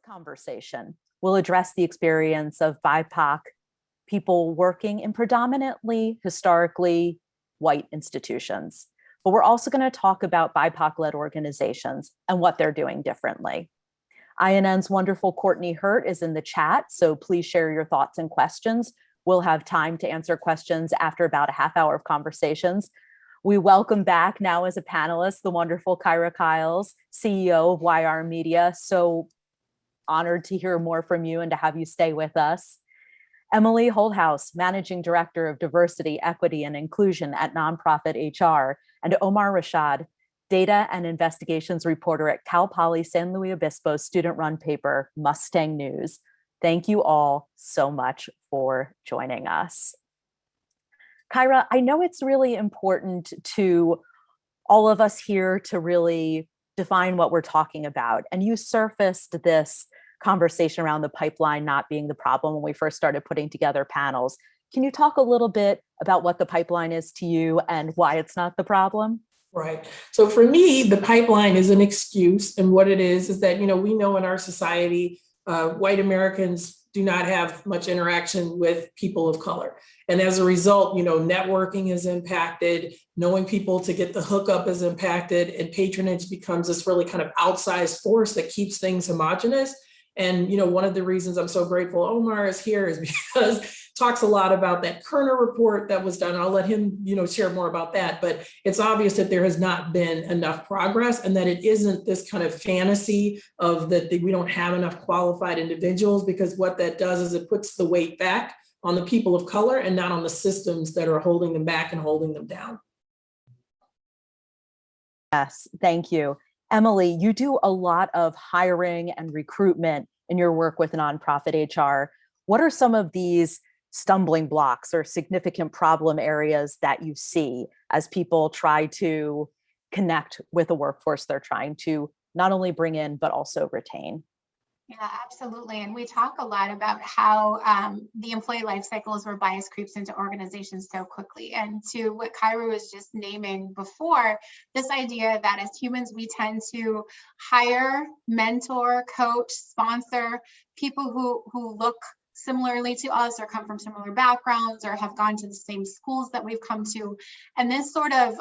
Conversation will address the experience of BIPOC people working in predominantly historically white institutions. But we're also going to talk about BIPOC-led organizations and what they're doing differently. INN's wonderful Courtney Hurt is in the chat, so please share your thoughts and questions. We'll have time to answer questions after about a half hour of conversations. We welcome back now as a panelist, the wonderful Kyra Kyles, CEO of YR Media. So honored to hear more from you and to have you stay with us. Emily Holthouse, Managing Director of Diversity, Equity, and Inclusion at Nonprofit HR, and Omar Rashad, Data and Investigations Reporter at Cal Poly San Luis Obispo's student-run paper, Mustang News. Thank you all so much for joining us. Kyra, I know it's really important to all of us here to really define what we're talking about. And you surfaced this conversation around the pipeline not being the problem when we first started putting together panels. Can you talk a little bit about what the pipeline is to you and why it's not the problem? Right. So for me, the pipeline is an excuse. And what it is that, we know in our society, white Americans do not have much interaction with people of color. And as a result, networking is impacted, knowing people to get the hookup is impacted, and patronage becomes this really kind of outsized force that keeps things homogenous. And, one of the reasons I'm so grateful Omar is here is because talks a lot about that Kerner report that was done. I'll let him, share more about that. But it's obvious that there has not been enough progress and that it isn't this kind of fantasy of that we don't have enough qualified individuals, because what that does is it puts the weight back on the people of color and not on the systems that are holding them back and holding them down. Yes, thank you. Emily, you do a lot of hiring and recruitment in your work with nonprofit HR. What are some of these stumbling blocks or significant problem areas that you see as people try to connect with the workforce they're trying to not only bring in, but also retain? Yeah, absolutely. And we talk a lot about how the employee life cycle is where bias creeps into organizations so quickly. And to what Kyra was just naming before, this idea that as humans, we tend to hire, mentor, coach, sponsor people who look similarly to us or come from similar backgrounds or have gone to the same schools that we've come to. And this sort of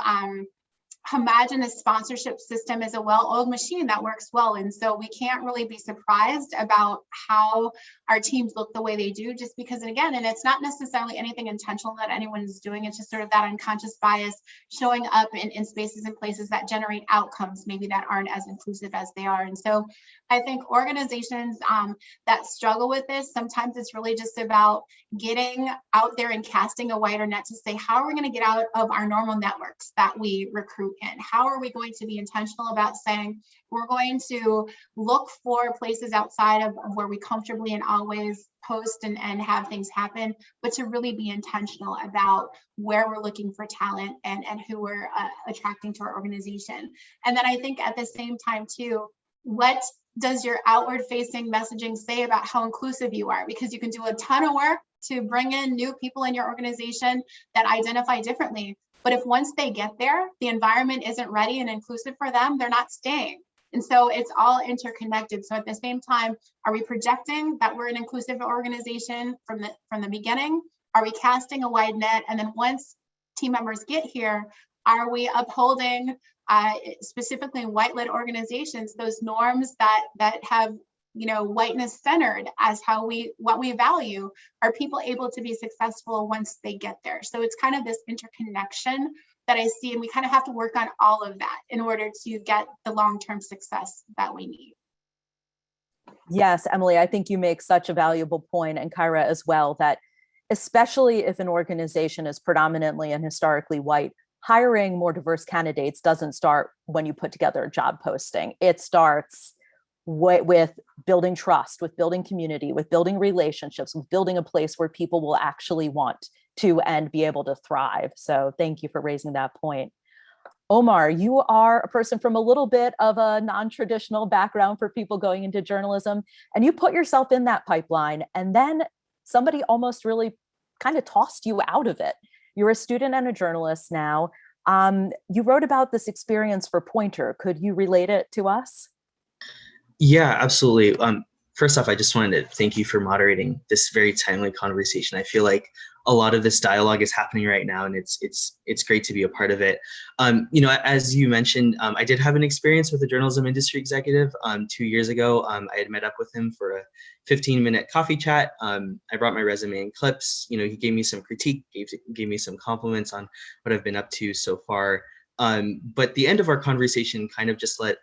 homogenous sponsorship system is a well-oiled machine that works well. And so we can't really be surprised about how our teams look the way they do, just because, and again, and it's not necessarily anything intentional that anyone is doing. It's just sort of that unconscious bias showing up in spaces and places that generate outcomes, maybe that aren't as inclusive as they are. And so I think organizations that struggle with this, sometimes it's really just about getting out there and casting a wider net to say, how are we going to get out of our normal networks that we recruit in? How are we going to be intentional about saying we're going to look for places outside of where we comfortably and always post and have things happen, but to really be intentional about where we're looking for talent and who we're attracting to our organization. And then I think at the same time too, what does your outward facing messaging say about how inclusive you are? Because you can do a ton of work to bring in new people in your organization that identify differently. But if once they get there, the environment isn't ready and inclusive for them, they're not staying. And so it's all interconnected. So at the same time, are we projecting that we're an inclusive organization from the beginning? Are we casting a wide net? And then once team members get here, are we upholding specifically in white-led organizations, those norms that have whiteness centered as what we value? Are people able to be successful once they get there? So it's kind of this interconnection that I see, and we kind of have to work on all of that in order to get the long-term success that we need. Yes, Emily, I think you make such a valuable point, and Kyra as well, that especially if an organization is predominantly and historically white, hiring more diverse candidates doesn't start when you put together a job posting. It starts with building trust, with building community, with building relationships, with building a place where people will actually want to and be able to thrive. So thank you for raising that point. Omar, you are a person from a little bit of a non-traditional background for people going into journalism, and you put yourself in that pipeline, and then somebody almost really kind of tossed you out of it. You're a student and a journalist now. You wrote about this experience for Pointer. Could you relate it to us? Yeah, absolutely. First off, I just wanted to thank you for moderating this very timely conversation. I feel like a lot of this dialogue is happening right now, and it's great to be a part of it. As you mentioned, I did have an experience with a journalism industry executive 2 years ago. I had met up with him for a 15-minute coffee chat. I brought my resume and clips. He gave me some critique, gave me some compliments on what I've been up to so far. But the end of our conversation kind of just let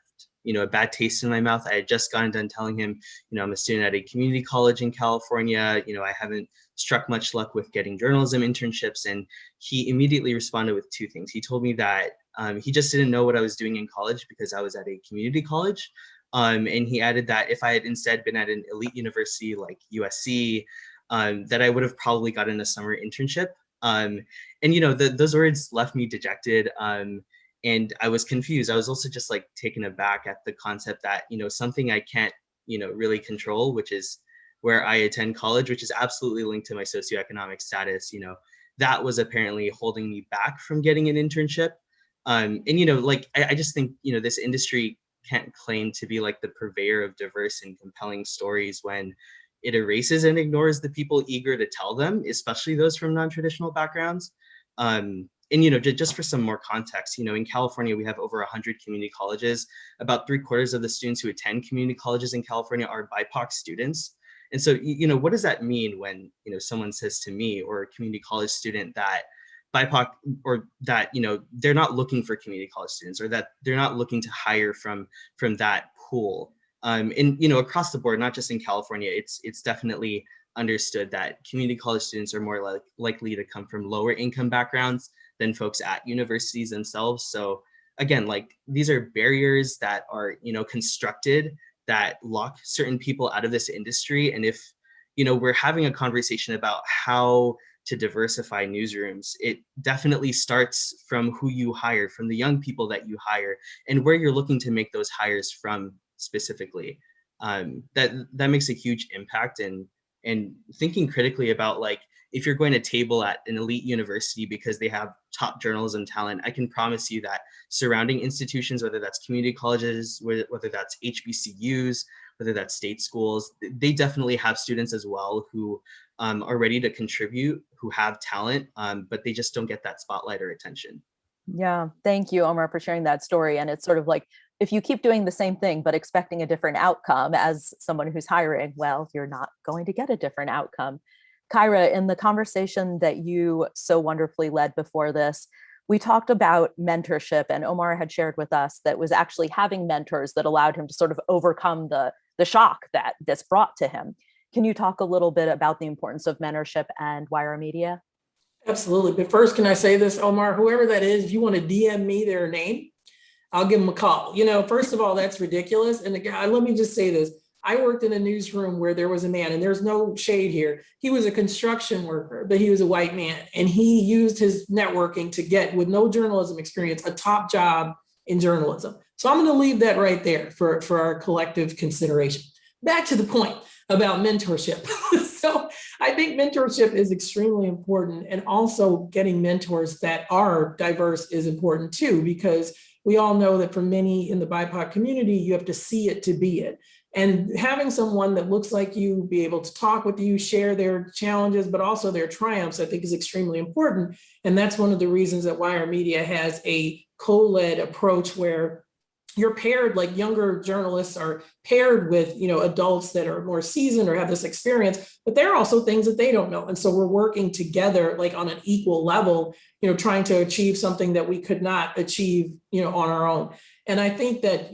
a bad taste in my mouth. I had just gotten done telling him, I'm a student at a community college in California. I haven't struck much luck with getting journalism internships. And he immediately responded with two things. He told me that he just didn't know what I was doing in college because I was at a community college. And he added that if I had instead been at an elite university like USC, that I would have probably gotten a summer internship. Those words left me dejected. And I was confused. I was also just like taken aback at the concept that, something I can't, really control, which is where I attend college, which is absolutely linked to my socioeconomic status, that was apparently holding me back from getting an internship. I just think, this industry can't claim to be like the purveyor of diverse and compelling stories when it erases and ignores the people eager to tell them, especially those from non-traditional backgrounds. Just for some more context, in California, we have over 100 community colleges. About 3/4 of the students who attend community colleges in California are BIPOC students. And so, what does that mean when, someone says to me or a community college student that BIPOC or that, they're not looking for community college students or that they're not looking to hire from that pool. Across the board, not just in California, it's definitely understood that community college students are more likely to come from lower income backgrounds than folks at universities themselves. So again, these are barriers that are, constructed that lock certain people out of this industry. And if, we're having a conversation about how to diversify newsrooms, it definitely starts from who you hire, from the young people that you hire, and where you're looking to make those hires from specifically. That makes a huge impact. And thinking critically about if you're going to table at an elite university because they have top journalism talent, I can promise you that surrounding institutions, whether that's community colleges, whether that's HBCUs, whether that's state schools, they definitely have students as well who are ready to contribute, who have talent, but they just don't get that spotlight or attention. Yeah, thank you, Omar, for sharing that story. And it's sort of like, if you keep doing the same thing, but expecting a different outcome as someone who's hiring, well, you're not going to get a different outcome. Kyra, in the conversation that you so wonderfully led before this, we talked about mentorship, and Omar had shared with us that was actually having mentors that allowed him to sort of overcome the shock that this brought to him. Can you talk a little bit about the importance of mentorship and Wire Media? Absolutely. But first, can I say this, Omar, whoever that is, if you want to DM me their name, I'll give them a call. First of all, that's ridiculous. And let me just say this. I worked in a newsroom where there was a man, and there's no shade here. He was a construction worker, but he was a white man. And he used his networking to get, with no journalism experience, a top job in journalism. So I'm going to leave that right there for our collective consideration. Back to the point about mentorship. So I think mentorship is extremely important, and also getting mentors that are diverse is important too, because we all know that for many in the BIPOC community, you have to see it to be it. And having someone that looks like you, be able to talk with you, share their challenges, but also their triumphs, I think is extremely important. And that's one of the reasons that Wire Media has a co-led approach where you're paired, like younger journalists are paired with, adults that are more seasoned or have this experience, but there are also things that they don't know. And so we're working together, on an equal level, trying to achieve something that we could not achieve, on our own. And I think that,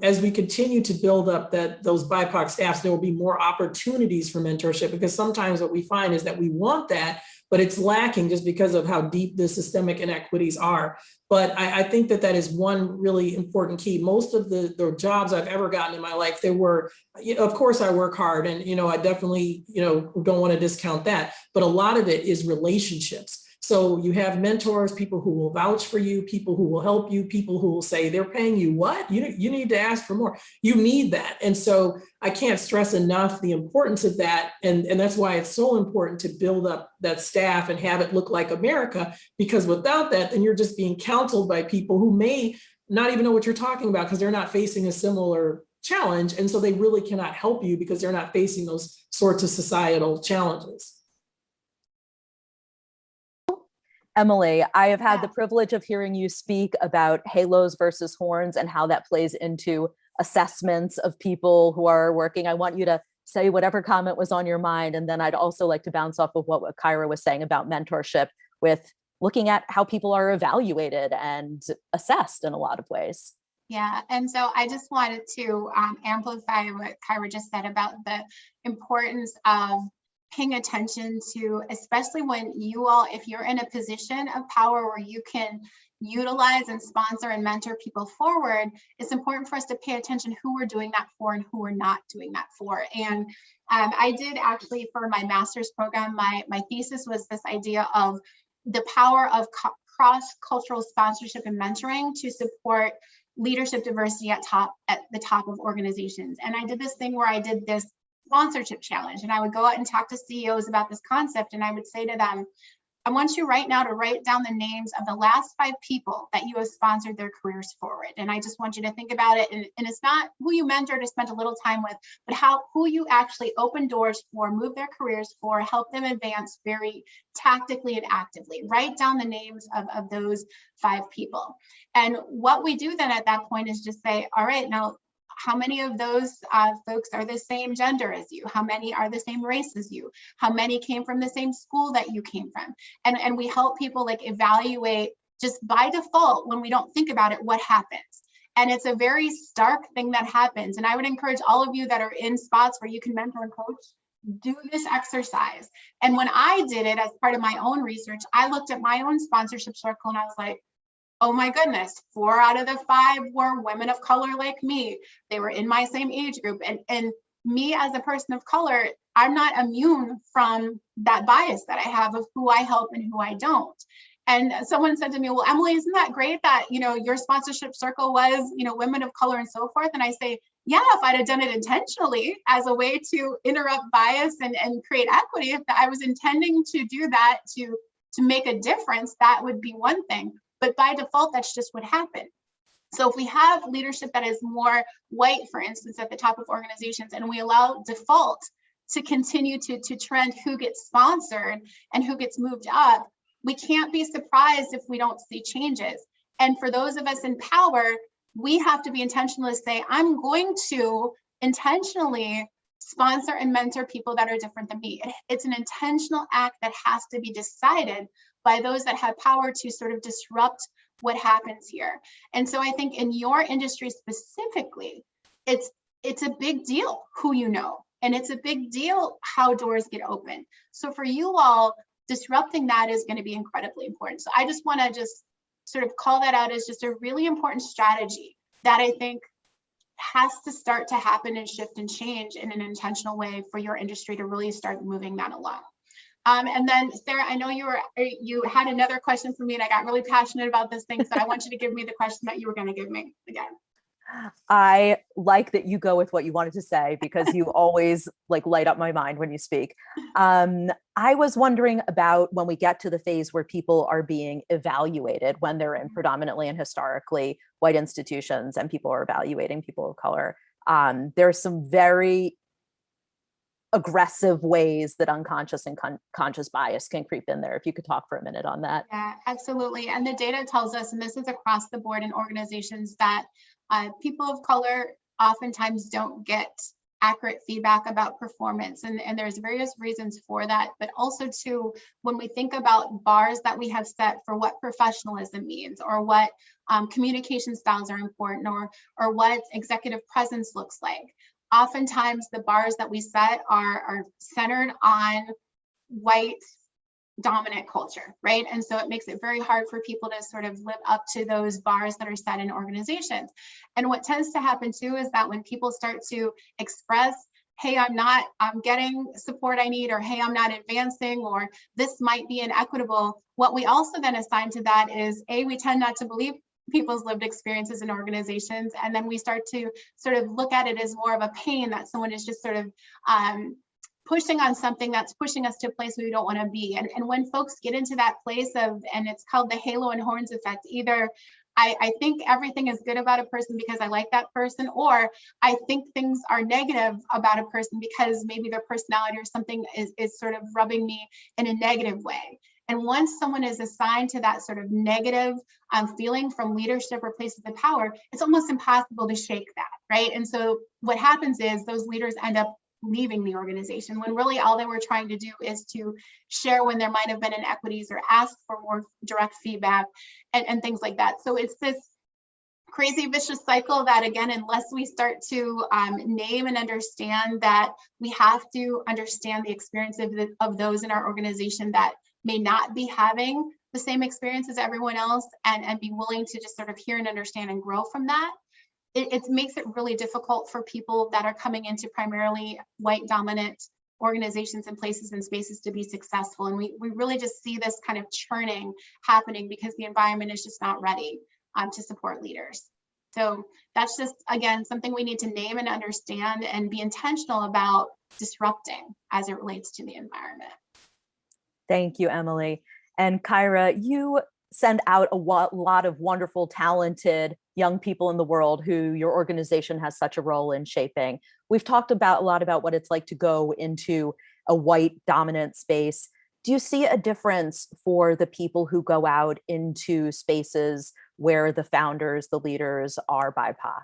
as we continue to build up those BIPOC staffs, there will be more opportunities for mentorship, because sometimes what we find is that we want that, but it's lacking just because of how deep the systemic inequities are. But I think that is one really important key. Most of the jobs I've ever gotten in my life, of course I work hard, and, I definitely, don't want to discount that, but a lot of it is relationships. So you have mentors, people who will vouch for you, people who will help you, people who will say, they're paying you what? You need to ask for more. You need that. And so I can't stress enough the importance of that. And that's why it's so important to build up that staff and have it look like America, because without that, then you're just being counseled by people who may not even know what you're talking about because they're not facing a similar challenge. And so they really cannot help you because they're not facing those sorts of societal challenges. Emily, I have had Yeah. the privilege of hearing you speak about halos versus horns and how that plays into assessments of people who are working. I want you to say whatever comment was on your mind. And then I'd also like to bounce off of what Kyra was saying about mentorship with looking at how people are evaluated and assessed in a lot of ways. Yeah, and so I just wanted to amplify what Kyra just said about the importance of paying attention to, especially when you all, if you're in a position of power where you can utilize and sponsor and mentor people forward, it's important for us to pay attention who we're doing that for and who we're not doing that for. And I did actually, for my master's program, my thesis was this idea of the power of cross-cultural sponsorship and mentoring to support leadership diversity at the top of organizations. And I did this thing where I did this sponsorship challenge, and I would go out and talk to CEOs about this concept, and I would say to them, I want you right now to write down the names of the last 5 people that you have sponsored their careers forward. And I just want you to think about it. And it's not who you mentored or spent a little time with, but who you actually open doors for, move their careers for, help them advance very tactically and actively. Write down the names of those 5 people. And what we do then at that point is just say, all right, now, how many of those folks are the same gender as you? How many are the same race as you? How many came from the same school that you came from? And we help people like evaluate just by default when we don't think about it, what happens. And it's a very stark thing that happens. And I would encourage all of you that are in spots where you can mentor and coach, do this exercise. And when I did it as part of my own research, I looked at my own sponsorship circle and I was like, oh my goodness, 4 out of the 5 were women of color like me. They were in my same age group. And me as a person of color, I'm not immune from that bias that I have of who I help and who I don't. And someone said to me, well, Emily, isn't that great that, your sponsorship circle was, women of color and so forth? And I say, yeah, if I'd have done it intentionally as a way to interrupt bias and create equity, if I was intending to do that to make a difference, that would be one thing. But by default, that's just what happened. So if we have leadership that is more white, for instance, at the top of organizations, and we allow default to continue to trend who gets sponsored and who gets moved up, we can't be surprised if we don't see changes. And for those of us in power, we have to be intentional to say, I'm going to intentionally sponsor and mentor people that are different than me. It's an intentional act that has to be decided by those that have power to sort of disrupt what happens here. And so I think in your industry specifically, it's a big deal who you know, and it's a big deal how doors get open. So for you all, disrupting that is going to be incredibly important. So I just want to just sort of call that out as just a really important strategy that I think has to start to happen and shift and change in an intentional way for your industry to really start moving that along. And then Sarah, I know you had another question for me, and I got really passionate about this thing, so I want you to give me the question that you were going to give me again. I like that you go with what you wanted to say, because you always light up my mind when you speak. I was wondering about when we get to the phase where people are being evaluated, when they're in predominantly and historically white institutions and people are evaluating people of color. There's some very aggressive ways that unconscious and conscious bias can creep in there. If you could talk for a minute on that. Yeah, absolutely. And the data tells us, and this is across the board in organizations, that people of color oftentimes don't get accurate feedback about performance. And there's various reasons for that, but also too, when we think about bars that we have set for what professionalism means, or what communication styles are important, or what executive presence looks like, oftentimes the bars that we set are centered on white dominant culture, right? And so it makes it very hard for people to sort of live up to those bars that are set in organizations. And what tends to happen too is that when people start to express, hey, I'm getting support I need, or hey, I'm not advancing, or this might be inequitable, what we also then assign to that is, we tend not to believe people's lived experiences in organizations. And then we start to sort of look at it as more of a pain that someone is just sort of pushing on something that's pushing us to a place we don't want to be. And when folks get into that place of, and it's called the halo and horns effect, either I think everything is good about a person because I like that person, or I think things are negative about a person because maybe their personality or something is sort of rubbing me in a negative way. And once someone is assigned to that sort of negative feeling from leadership or places of power, it's almost impossible to shake that, right? And so what happens is those leaders end up leaving the organization when really all they were trying to do is to share when there might have been inequities or ask for more direct feedback and things like that. So it's this crazy vicious cycle that, again, unless we start to name and understand that we have to understand the experience of those in our organization that may not be having the same experience as everyone else, and be willing to just sort of hear and understand and grow from that, it makes it really difficult for people that are coming into primarily white dominant organizations and places and spaces to be successful. And we really just see this kind of churning happening because the environment is just not ready to support leaders. So that's just, again, something we need to name and understand and be intentional about disrupting as it relates to the environment. Thank you, Emily. And Kyra, you send out a lot of wonderful, talented young people in the world who your organization has such a role in shaping. We've talked a lot about what it's like to go into a white dominant space. Do you see a difference for the people who go out into spaces where the founders, the leaders are BIPOC?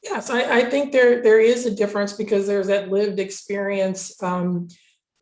Yes, I think there is a difference because there's that lived experience.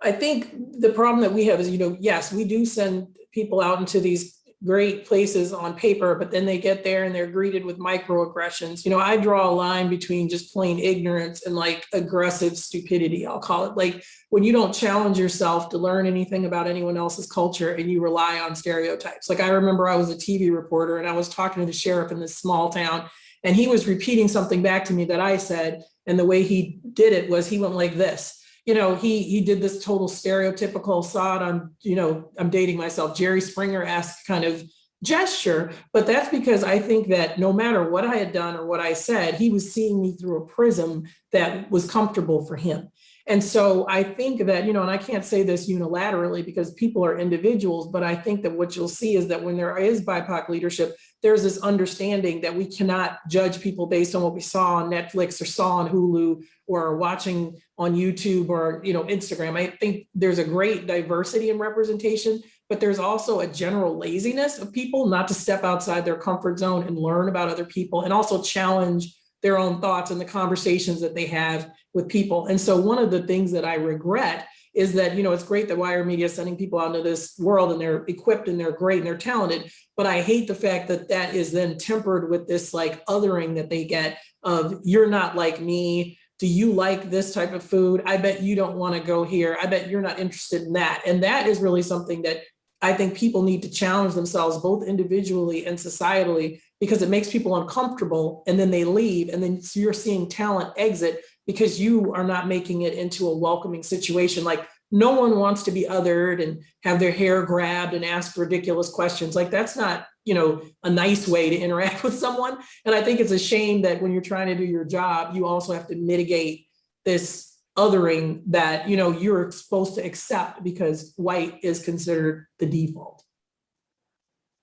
I think the problem that we have is, yes, we do send people out into these great places on paper, but then they get there and they're greeted with microaggressions. I draw a line between just plain ignorance and like aggressive stupidity, I'll call it. Like when you don't challenge yourself to learn anything about anyone else's culture and you rely on stereotypes. Like I remember I was a TV reporter and I was talking to the sheriff in this small town and he was repeating something back to me that I said. And the way he did it was he went like this. He did this total stereotypical, saw it on, I'm dating myself, Jerry Springer-esque kind of gesture. But that's because I think that no matter what I had done or what I said, he was seeing me through a prism that was comfortable for him. And so I think that, and I can't say this unilaterally because people are individuals, but I think that what you'll see is that when there is BIPOC leadership, there's this understanding that we cannot judge people based on what we saw on Netflix or saw on Hulu or watching on YouTube or, Instagram. I think there's a great diversity in representation, but there's also a general laziness of people not to step outside their comfort zone and learn about other people and also challenge their own thoughts and the conversations that they have with people. And so one of the things that I regret is that, it's great that Wire Media is sending people out into this world and they're equipped and they're great and they're talented, but I hate the fact that that is then tempered with this like othering that they get of you're not like me. Do you like this type of food? I bet you don't want to go here. I bet you're not interested in that. And that is really something that I think people need to challenge themselves both individually and societally because it makes people uncomfortable and then they leave and then you're seeing talent exit because you are not making it into a welcoming situation. Like no one wants to be othered and have their hair grabbed and ask ridiculous questions. Like that's not, a nice way to interact with someone. And I think it's a shame that when you're trying to do your job, you also have to mitigate this othering that, you're supposed to accept because white is considered the default.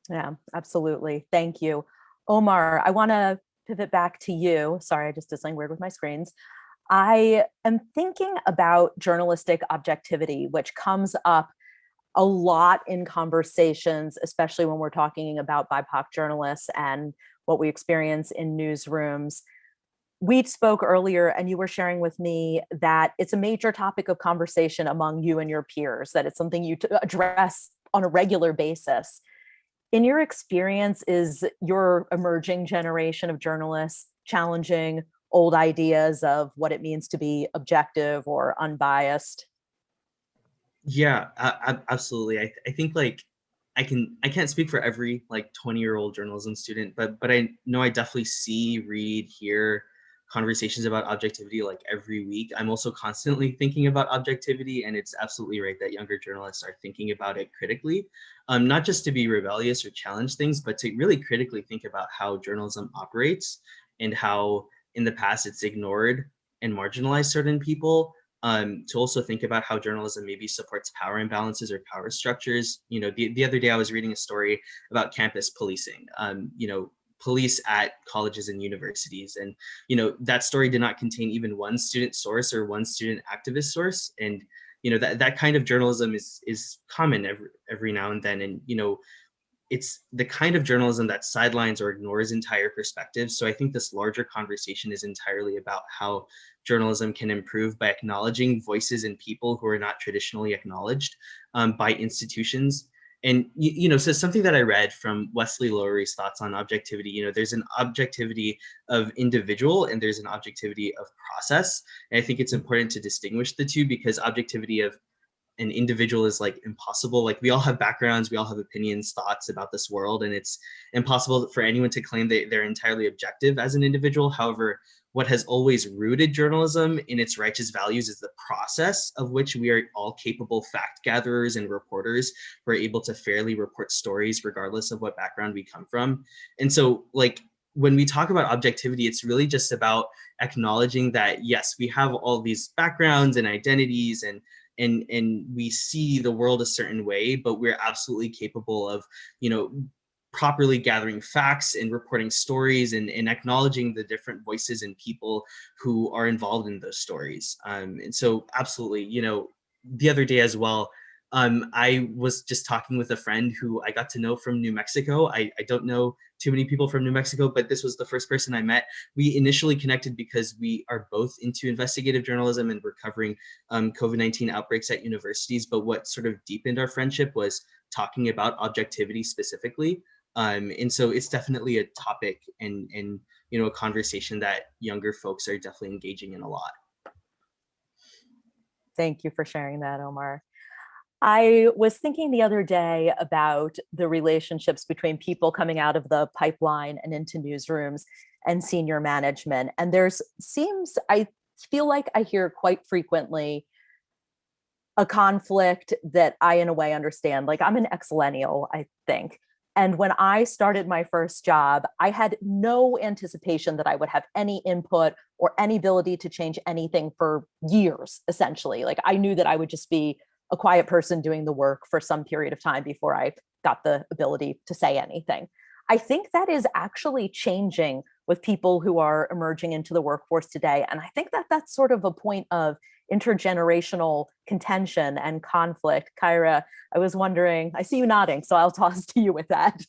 Yeah, absolutely. Thank you. Omar, I want to pivot back to you. Sorry, I just did something weird with my screens. I am thinking about journalistic objectivity, which comes up a lot in conversations, especially when we're talking about BIPOC journalists and what we experience in newsrooms. We spoke earlier and you were sharing with me that it's a major topic of conversation among you and your peers, that it's something you address on a regular basis. In your experience, is your emerging generation of journalists challenging old ideas of what it means to be objective or unbiased? Yeah, absolutely. I think like I can't speak for every like 20-year-old journalism student, but I know I definitely see, read, hear conversations about objectivity like every week. I'm also constantly thinking about objectivity, and it's absolutely right that younger journalists are thinking about it critically, not just to be rebellious or challenge things, but to really critically think about how journalism operates and how in the past it's ignored and marginalized certain people to also think about how journalism maybe supports power imbalances or power structures. You know, the other day I was reading a story about campus policing, you know, police at colleges and universities. And, you know, that story did not contain even one student source or one student activist source. And, you know, that kind of journalism is common every now and then. And, you know, it's the kind of journalism that sidelines or ignores entire perspectives. So I think this larger conversation is entirely about how journalism can improve by acknowledging voices and people who are not traditionally acknowledged by institutions. And, you know, so something that I read from Wesley Lowery's thoughts on objectivity, you know, there's an objectivity of individual and there's an objectivity of process. And I think it's important to distinguish the two, because objectivity of an individual is like impossible. Like, we all have backgrounds, we all have opinions, thoughts about this world, and it's impossible for anyone to claim that they're entirely objective as an individual. However, what has always rooted journalism in its righteous values is the process of which we are all capable fact gatherers and reporters who are able to fairly report stories regardless of what background we come from. And so, like, when we talk about objectivity, it's really just about acknowledging that, yes, we have all these backgrounds and identities, and we see the world a certain way, but we're absolutely capable of, you know, properly gathering facts and reporting stories and acknowledging the different voices and people who are involved in those stories. And so absolutely, you know, the other day as well, I was just talking with a friend who I got to know from New Mexico. I don't know too many people from New Mexico, but this was the first person I met. We initially connected because we are both into investigative journalism and we're covering COVID-19 outbreaks at universities. But what sort of deepened our friendship was talking about objectivity specifically. And so it's definitely a topic and you know, a conversation that younger folks are definitely engaging in a lot. Thank you for sharing that, Omar. I was thinking the other day about the relationships between people coming out of the pipeline and into newsrooms and senior management. And I feel like I hear quite frequently a conflict that I, in a way, understand. Like, I'm an ex-millennial, I think. And when I started my first job, I had no anticipation that I would have any input or any ability to change anything for years, essentially. Like, I knew that I would just be a quiet person doing the work for some period of time before I got the ability to say anything. I think that is actually changing with people who are emerging into the workforce today. And I think that that's sort of a point of intergenerational contention and conflict. Kyra, I was wondering, I see you nodding, so I'll toss to you with that.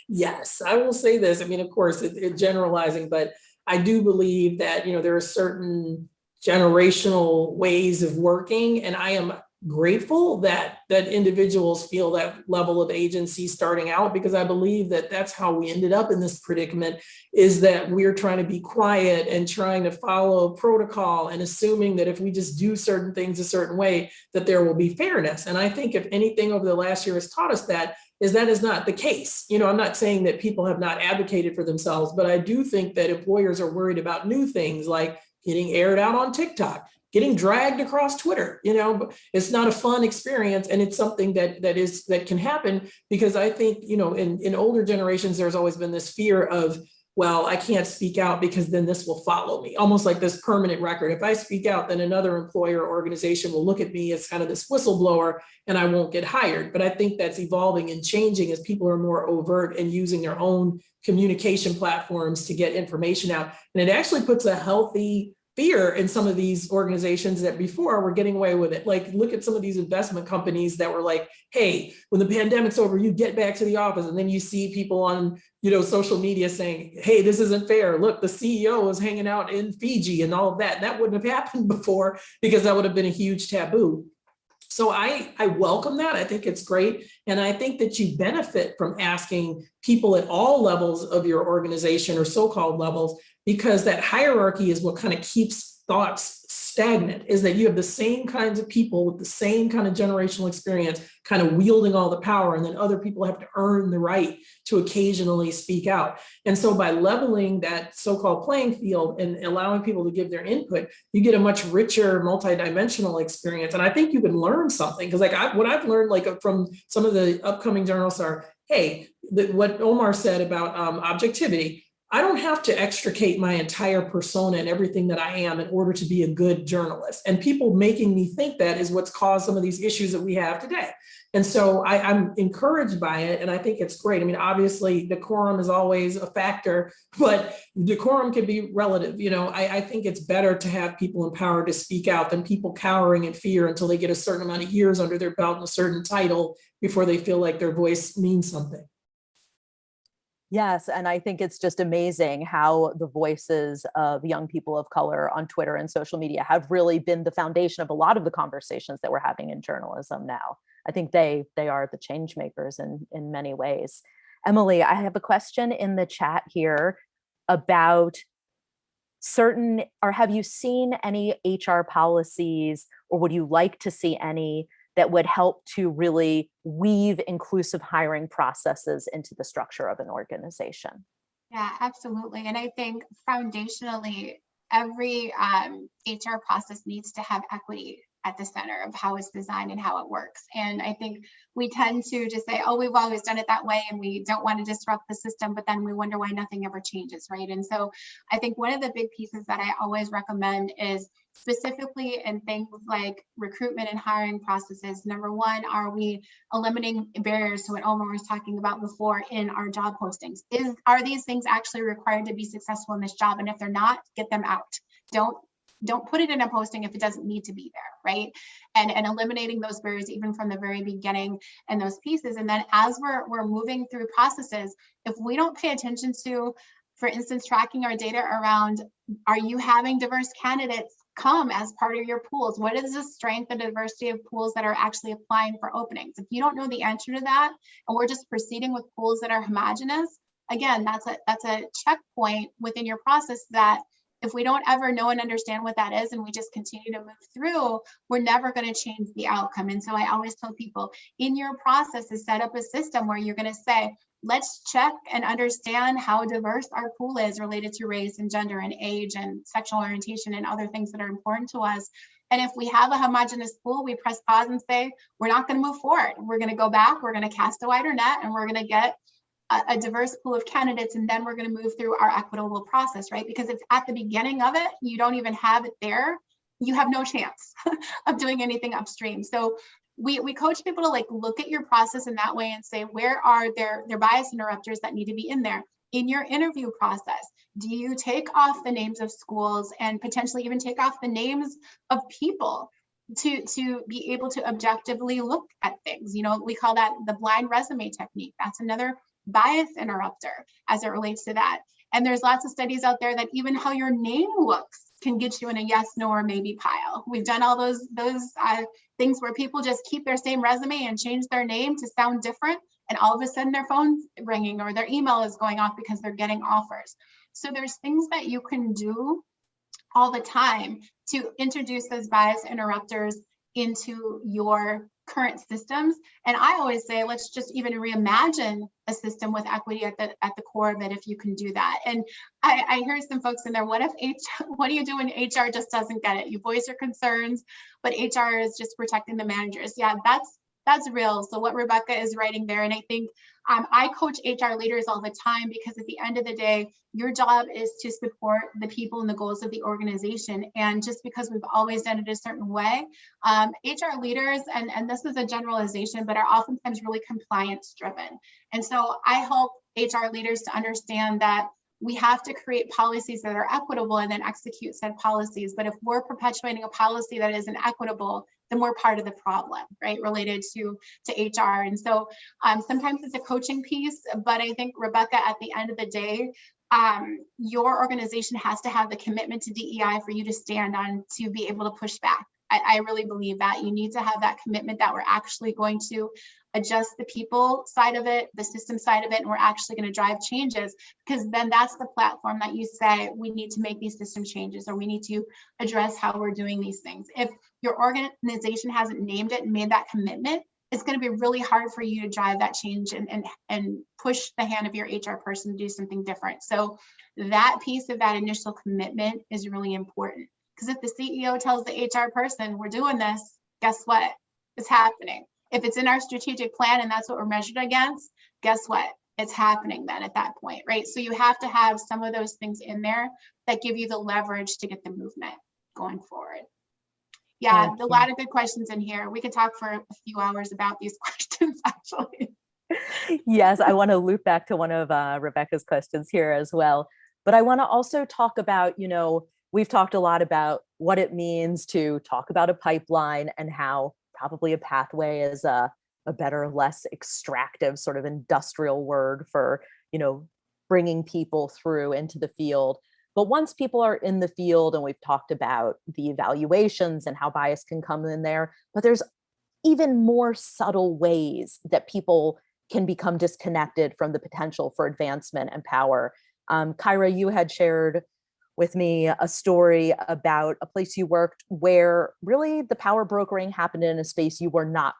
Yes, I will say this. I mean, of course, it's generalizing, but I do believe that, you know, there are certain generational ways of working, and I am grateful that individuals feel that level of agency starting out, because I believe that that's how we ended up in this predicament, is that we're trying to be quiet and trying to follow protocol and assuming that if we just do certain things a certain way, that there will be fairness. And I think if anything over the last year has taught us that is not the case. You know, I'm not saying that people have not advocated for themselves, but I do think that employers are worried about new things like getting aired out on TikTok, getting dragged across Twitter. You know, it's not a fun experience, and it's something that can happen, because I think, you know, in older generations, there's always been this fear of, well, I can't speak out because then this will follow me, almost like this permanent record. If I speak out, then another employer or organization will look at me as kind of this whistleblower and I won't get hired. But I think that's evolving and changing as people are more overt and using their own communication platforms to get information out. And it actually puts a healthy fear in some of these organizations that before were getting away with it. Like, look at some of these investment companies that were like, hey, when the pandemic's over, you get back to the office. And then you see people on, you know, social media saying, hey, this isn't fair. Look, the CEO is hanging out in Fiji and all of that. That wouldn't have happened before, because that would have been a huge taboo. So I welcome that. I think it's great. And I think that you benefit from asking people at all levels of your organization, or so-called levels, because that hierarchy is what kind of keeps thoughts stagnant, is that you have the same kinds of people with the same kind of generational experience kind of wielding all the power, and then other people have to earn the right to occasionally speak out. And so by leveling that so-called playing field and allowing people to give their input, you get a much richer multidimensional experience. And I think you can learn something, because like what I've learned, like from some of the upcoming journalists are, hey, what Omar said about objectivity, I don't have to extricate my entire persona and everything that I am in order to be a good journalist. And people making me think that is what's caused some of these issues that we have today. And so I'm encouraged by it, and I think it's great. I mean, obviously, decorum is always a factor, but decorum can be relative. You know, I think it's better to have people empowered to speak out than people cowering in fear until they get a certain amount of years under their belt and a certain title before they feel like their voice means something. Yes, and I think it's just amazing how the voices of young people of color on Twitter and social media have really been the foundation of a lot of the conversations that we're having in journalism now. I think they are the change makers in many ways. Emily, I have a question in the chat here about have you seen any HR policies, or would you like to see any that would help to really weave inclusive hiring processes into the structure of an organization? Yeah, absolutely. And I think foundationally, every HR process needs to have equity at the center of how it's designed and how it works. And I think we tend to just say, oh, we've always done it that way and we don't want to disrupt the system, but then we wonder why nothing ever changes, right? And so I think one of the big pieces that I always recommend is specifically in things like recruitment and hiring processes. Number one, are we eliminating barriers to what Omar was talking about before in our job postings? Are these things actually required to be successful in this job? And if they're not, get them out. Don't put it in a posting if it doesn't need to be there, right? And eliminating those barriers even from the very beginning and those pieces. And then as we're moving through processes, if we don't pay attention to, for instance, tracking our data around, are you having diverse candidates come as part of your pools? What is the strength and diversity of pools that are actually applying for openings? If you don't know the answer to that, and we're just proceeding with pools that are homogenous, again, that's a checkpoint within your process that if we don't ever know and understand what that is and we just continue to move through, we're never going to change the outcome. And so I always tell people in your process is set up a system where you're going to say, let's check and understand how diverse our pool is related to race and gender and age and sexual orientation and other things that are important to us. And if we have a homogenous pool, we press pause and say, we're not going to move forward. We're going to go back, we're going to cast a wider net, and we're going to get a diverse pool of candidates, and then we're going to move through our equitable process, right? Because if at the beginning of it, you don't even have it there, you have no chance of doing anything upstream. So we coach people to like look at your process in that way and say, where are their bias interrupters that need to be in there? In your interview process, do you take off the names of schools and potentially even take off the names of people to be able to objectively look at things? You know, we call that the blind resume technique. That's another bias interrupter as it relates to that. And there's lots of studies out there that even how your name looks can get you in a yes, no, or maybe pile. We've done all those things where people just keep their same resume and change their name to sound different, and all of a sudden their phone's ringing or their email is going off because they're getting offers. So there's things that you can do all the time to introduce those bias interrupters into your current systems. And I always say, let's just even reimagine a system with equity at the core of it, if you can do that. And I hear some folks in there, what do you do when HR just doesn't get it? You voice your concerns, but HR is just protecting the managers. Yeah, that's real. So what Rebecca is writing there, and I think I coach HR leaders all the time, because at the end of the day, your job is to support the people and the goals of the organization. And just because we've always done it a certain way, HR leaders, and this is a generalization, but are oftentimes really compliance driven. And so I help HR leaders to understand that we have to create policies that are equitable and then execute said policies. But if we're perpetuating a policy that isn't equitable, then we're part of the problem, right, related to HR. And so sometimes it's a coaching piece, but I think, Rebecca, at the end of the day, your organization has to have the commitment to DEI for you to stand on, to be able to push back. I really believe that you need to have that commitment that we're actually going to adjust the people side of it, the system side of it, and we're actually going to drive changes, because then that's the platform that you say we need to make these system changes, or we need to address how we're doing these things. If your organization hasn't named it and made that commitment, it's going to be really hard for you to drive that change and push the hand of your HR person to do something different. So that piece of that initial commitment is really important. Because if the CEO tells the HR person, we're doing this, guess what? It's happening. If it's in our strategic plan and that's what we're measured against, guess what? it's happening then at that point, right? So you have to have some of those things in there that give you the leverage to get the movement going forward. Yeah, a lot of good questions in here. We could talk for a few hours about these questions, actually. Yes, I want to loop back to one of Rebecca's questions here as well. But I want to also talk about, we've talked a lot about what it means to talk about a pipeline and how probably a pathway is a better, less extractive sort of industrial word for, bringing people through into the field. But once people are in the field, and we've talked about the evaluations and how bias can come in there, but there's even more subtle ways that people can become disconnected from the potential for advancement and power. Kyra, you had shared with me a story about a place you worked where really the power brokering happened in a space you were not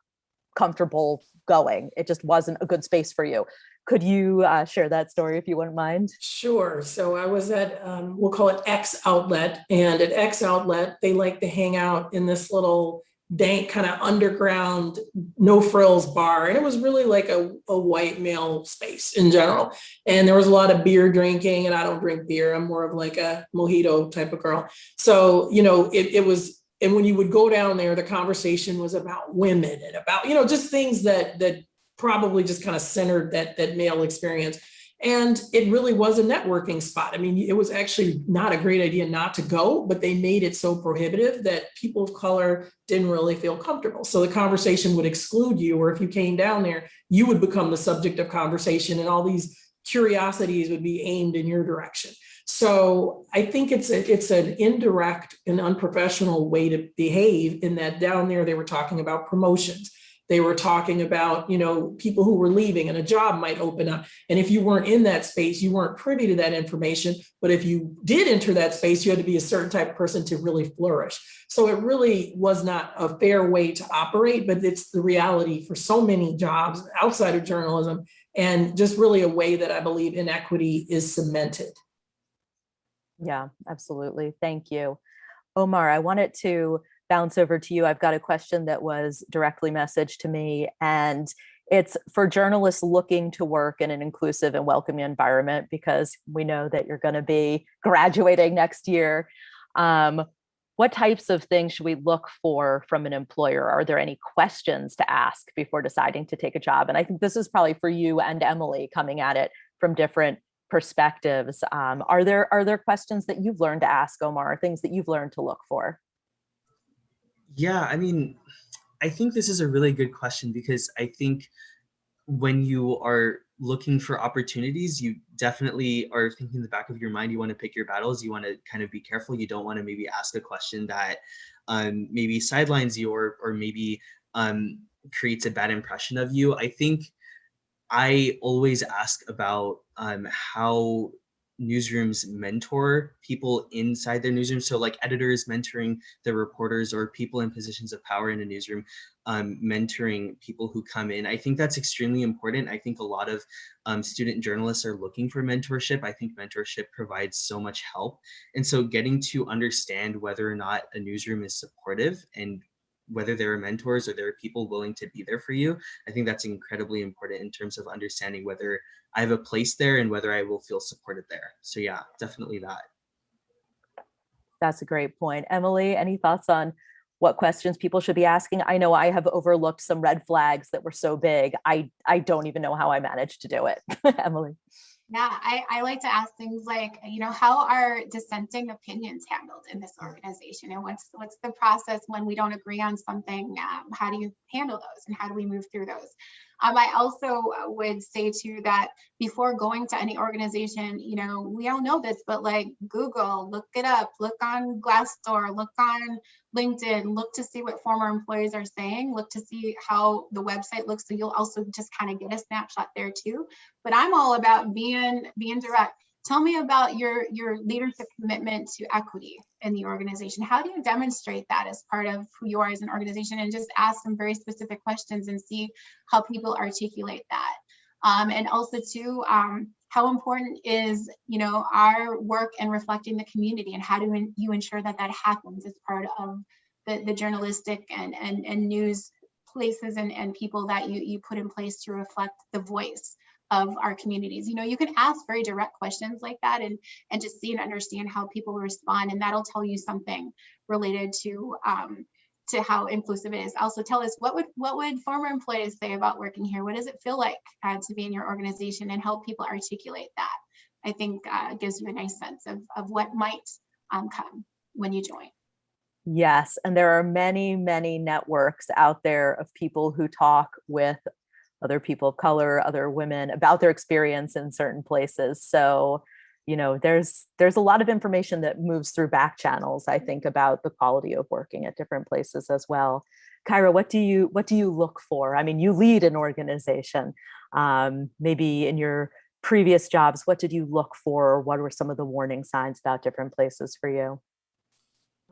comfortable going. It just wasn't a good space for you. Could you share that story if you wouldn't mind? Sure. So I was at, we'll call it X Outlet. And at X Outlet, they like to hang out in this little dank kind of underground, no frills bar. And it was really like a white male space in general. And there was a lot of beer drinking, and I don't drink beer. I'm more of like a mojito type of girl. So, it was, and when you would go down there, the conversation was about women and about, just things that probably just kind of centered that male experience. And it really was a networking spot. I mean, it was actually not a great idea not to go, but they made it so prohibitive that people of color didn't really feel comfortable. So the conversation would exclude you, or if you came down there, you would become the subject of conversation, and all these curiosities would be aimed in your direction. So I think it's an indirect and unprofessional way to behave, in that down there they were talking about promotions. They were talking about, people who were leaving and a job might open up. And if you weren't in that space, you weren't privy to that information. But if you did enter that space, you had to be a certain type of person to really flourish. So it really was not a fair way to operate, but it's the reality for so many jobs outside of journalism, and just really a way that I believe inequity is cemented. Yeah, absolutely. Thank you. Omar, I wanted to bounce over to you. I've got a question that was directly messaged to me, and it's for journalists looking to work in an inclusive and welcoming environment, because we know that you're going to be graduating next year. What types of things should we look for from an employer? Are there any questions to ask before deciding to take a job? And I think this is probably for you and Emily, coming at it from different perspectives. Are there questions that you've learned to ask, Omar, things that you've learned to look for? Yeah, I mean, I think this is a really good question, because I think when you are looking for opportunities, you definitely are thinking in the back of your mind, you want to pick your battles, you want to kind of be careful. You don't want to maybe ask a question that maybe sidelines you, or maybe creates a bad impression of you. I think I always ask about how newsrooms mentor people inside their newsroom. So like editors mentoring the reporters, or people in positions of power in a newsroom mentoring people who come in. I think that's extremely important. I think a lot of student journalists are looking for mentorship. I think mentorship provides so much help. And so getting to understand whether or not a newsroom is supportive, and whether there are mentors or there are people willing to be there for you, I think that's incredibly important in terms of understanding whether I have a place there and whether I will feel supported there. So yeah, definitely that. That's a great point. Emily, any thoughts on what questions people should be asking? I know I have overlooked some red flags that were so big. I don't even know how I managed to do it. Emily. Yeah, I like to ask things like, how are dissenting opinions handled in this organization? And what's the process when we don't agree on something? How do you handle those, and how do we move through those? I also would say too that before going to any organization, we all know this, but like Google, look it up, look on Glassdoor, look on LinkedIn, look to see what former employees are saying, look to see how the website looks. So you'll also just kind of get a snapshot there too. But I'm all about being direct. Tell me about your leadership commitment to equity in the organization. How do you demonstrate that as part of who you are as an organization? And just ask some very specific questions and see how people articulate that. And also too, how important is, our work and reflecting the community, and how do you ensure that happens as part of the journalistic and news places and people that you put in place to reflect the voice of our communities. You can ask very direct questions like that and just see and understand how people respond, and that'll tell you something related to how inclusive it is. Also tell us what would former employees say about working here? What does it feel like to be in your organization, and help people articulate that. I think gives you a nice sense of what might come when you join. Yes, and there are many, many networks out there of people who talk with other people of color, other women about their experience in certain places. So, there's a lot of information that moves through back channels, I think, about the quality of working at different places as well. Kyra, what do you look for? I mean, you lead an organization. Maybe in your previous jobs, what did you look for? Or what were some of the warning signs about different places for you?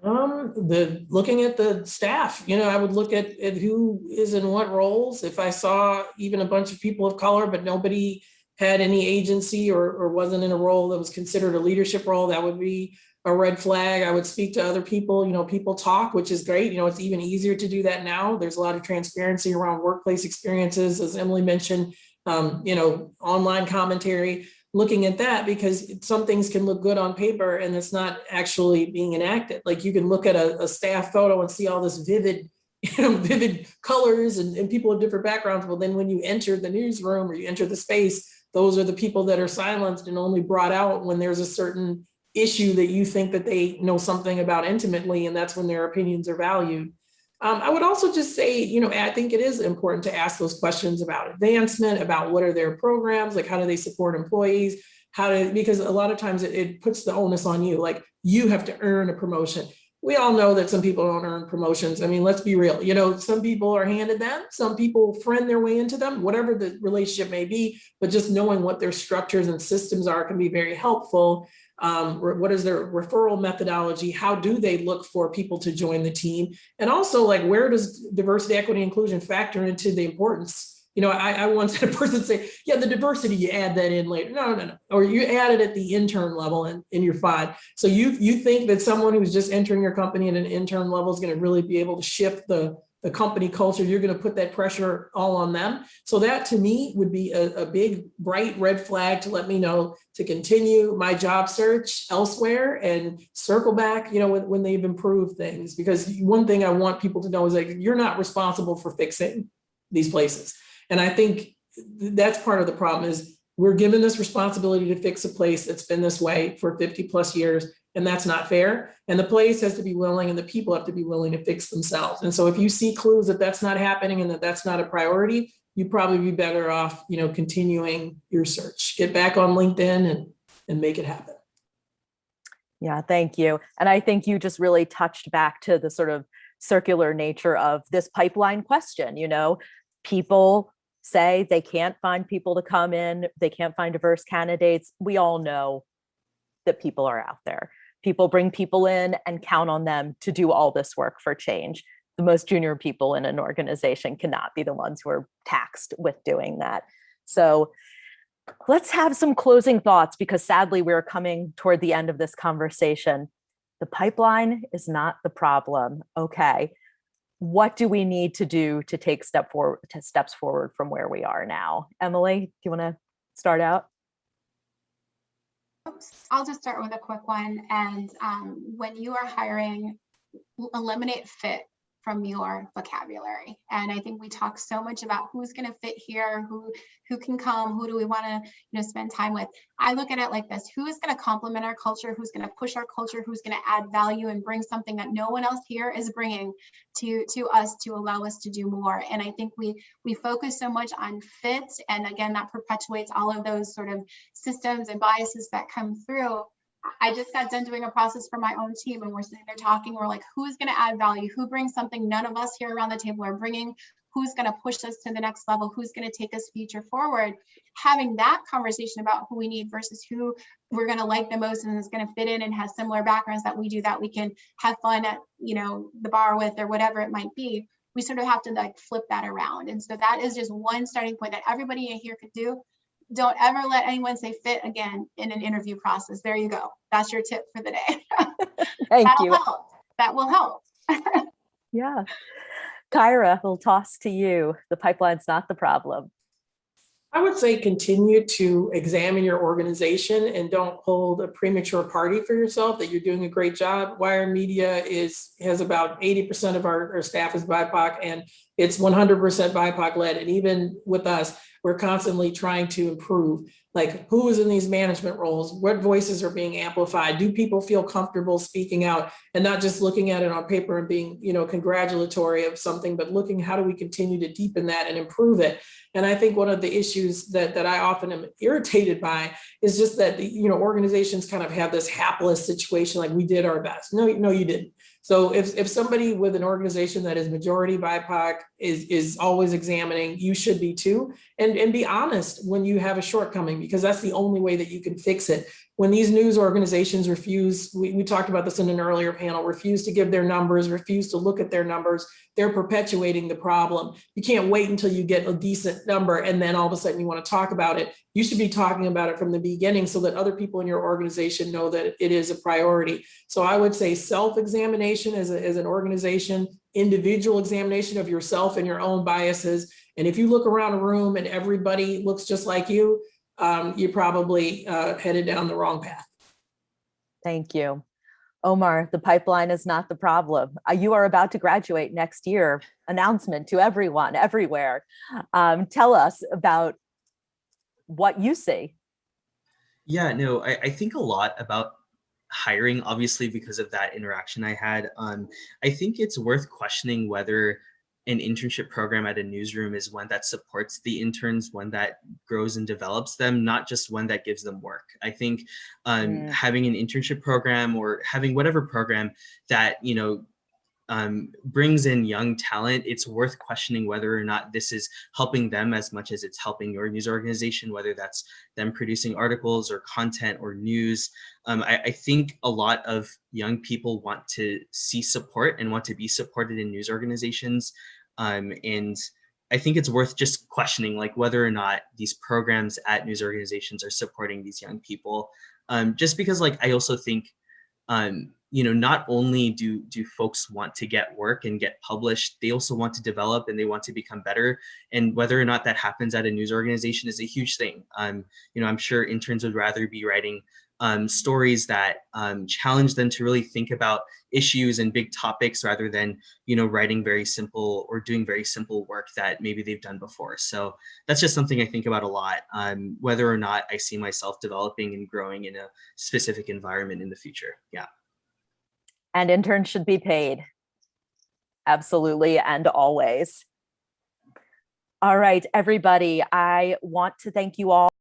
Looking at the staff, I would look at who is in what roles. If I saw even a bunch of people of color, but nobody had any agency or wasn't in a role that was considered a leadership role, that would be a red flag. I would speak to other people. People talk, which is great. It's even easier to do that now. There's a lot of transparency around workplace experiences, as Emily mentioned, online commentary. Looking at that, because some things can look good on paper and it's not actually being enacted. Like you can look at a staff photo and see all this vivid colors and people of different backgrounds. Well, then when you enter the newsroom or you enter the space, those are the people that are silenced and only brought out when there's a certain issue that you think that they know something about intimately, and that's when their opinions are valued. I would also just say, I think it is important to ask those questions about advancement, about what are their programs, like how do they support employees, because a lot of times it puts the onus on you, like you have to earn a promotion. We all know that some people don't earn promotions. I mean, let's be real. Some people are handed them, some people friend their way into them, whatever the relationship may be, but just knowing what their structures and systems are can be very helpful. What is their referral methodology? How do they look for people to join the team? And also, like, where does diversity, equity, inclusion factor into the importance? I once had a person say, yeah, the diversity, you add that in later. No. Or you add it at the intern level and you're fine. So you think that someone who's just entering your company at an intern level is going to really be able to shift the company culture? You're going to put that pressure all on them. So that to me would be a big, bright red flag to let me know to continue my job search elsewhere and circle back, when they've improved things. Because one thing I want people to know is like, you're not responsible for fixing these places. And I think that's part of the problem is we're given this responsibility to fix a place that's been this way for 50 plus years. And that's not fair. And the place has to be willing and the people have to be willing to fix themselves. And so if you see clues that that's not happening and that that's not a priority, you'd probably be better off, continuing your search. Get back on LinkedIn and make it happen. Yeah, thank you. And I think you just really touched back to the sort of circular nature of this pipeline question. People say they can't find people to come in, they can't find diverse candidates. We all know that people are out there. People bring people in and count on them to do all this work for change. The most junior people in an organization cannot be the ones who are taxed with doing that. So let's have some closing thoughts, because sadly we're coming toward the end of this conversation. The pipeline is not the problem. Okay. What do we need to do to take steps forward from where we are now? Emily, do you want to start out? I'll just start with a quick one. And when you are hiring, eliminate fit from your vocabulary. And I think we talk so much about who's going to fit here, who can come, who do we want to spend time with. I look at it like this: who is going to complement our culture, who's going to push our culture, who's going to add value and bring something that no one else here is bringing to us to allow us to do more. And I think we focus so much on fit, and again, that perpetuates all of those sort of systems and biases that come through. I just got done doing a process for my own team, and we're sitting there talking. We're like, who's going to add value? Who brings something none of us here around the table are bringing? Who's going to push us to the next level? Who's going to take us future forward? Having that conversation about who we need versus who we're going to like the most and is going to fit in and has similar backgrounds that we do, that we can have fun at, the bar with, or whatever it might be. We sort of have to flip that around. And so that is just one starting point that everybody in here could do. Don't ever let anyone say fit again in an interview process. There you go. That's your tip for the day. Thank you. Help. That will help. Yeah. Kyra, we'll toss to you. The pipeline's not the problem. I would say continue to examine your organization and don't hold a premature party for yourself that you're doing a great job. Wire Media has about 80% of our staff is BIPOC, and it's 100% BIPOC led. And even with us, we're constantly trying to improve, like who is in these management roles, what voices are being amplified, do people feel comfortable speaking out, and not just looking at it on paper and being, congratulatory of something, but looking, how do we continue to deepen that and improve it? And I think one of the issues that I often am irritated by is just that, organizations kind of have this hapless situation, like we did our best. No, you didn't. So if somebody with an organization that is majority BIPOC is always examining, you should be too, and be honest when you have a shortcoming, because that's the only way that you can fix it. When these news organizations refuse, we talked about this in an earlier panel, refuse to give their numbers, refuse to look at their numbers, they're perpetuating the problem. You can't wait until you get a decent number and then all of a sudden you want to talk about it. You should be talking about it from the beginning so that other people in your organization know that it is a priority. So I would say self-examination as an organization, individual examination of yourself and your own biases. And if you look around a room and everybody looks just like you, you're probably headed down the wrong path. Thank you. Omar, the pipeline is not the problem. You are about to graduate next year. Announcement to everyone, everywhere. Tell us about what you see. Yeah, no, I think a lot about hiring, obviously, because of that interaction I had. I think it's worth questioning whether an internship program at a newsroom is one that supports the interns, one that grows and develops them, not just one that gives them work. I think having an internship program or having whatever program that, brings in young talent, it's worth questioning whether or not this is helping them as much as it's helping your news organization, whether that's them producing articles or content or news. I think a lot of young people want to see support and want to be supported in news organizations. And I think it's worth just questioning like whether or not these programs at news organizations are supporting these young people. Just because like I also think not only do folks want to get work and get published, they also want to develop and they want to become better. And whether or not that happens at a news organization is a huge thing. I'm sure interns would rather be writing stories that challenge them to really think about issues and big topics rather than, writing very simple or doing very simple work that maybe they've done before. So that's just something I think about a lot, whether or not I see myself developing and growing in a specific environment in the future. Yeah. And interns should be paid. Absolutely, and always. All right, everybody, I want to thank you all.